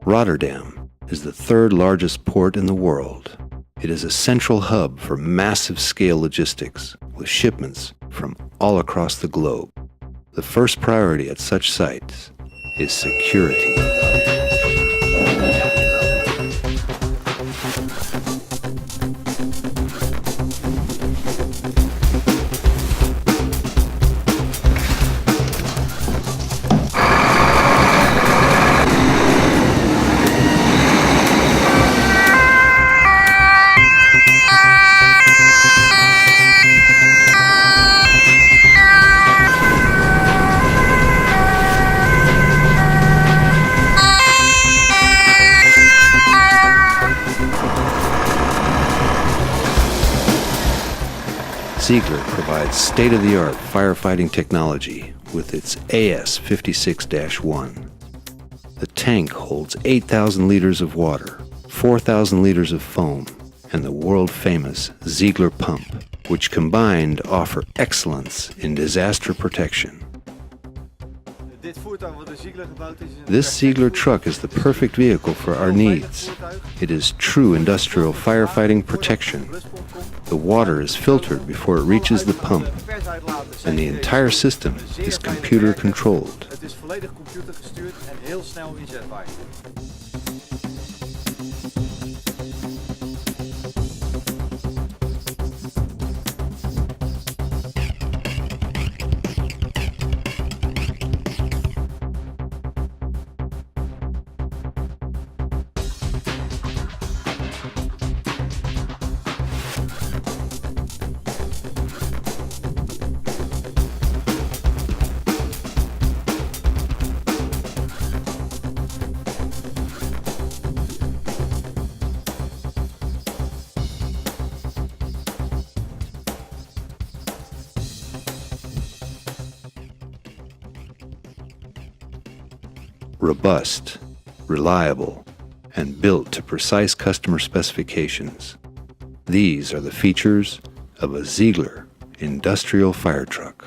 Rotterdam is the third largest port in the world. It is a central hub for massive-scale logistics, with shipments from all across the globe. The first priority at such sites is security. Ziegler provides state-of-the-art firefighting technology with its AS-56-1. The tank holds 8,000 liters of water, 4,000 liters of foam, and the world-famous Ziegler pump, which combined offer excellence in disaster protection. This Ziegler truck is the perfect vehicle for our needs. It is true industrial firefighting protection. The water is filtered before it reaches the pump, and the entire system is computer controlled. Robust, reliable, and built to precise customer specifications. These are the features of a Ziegler industrial fire truck.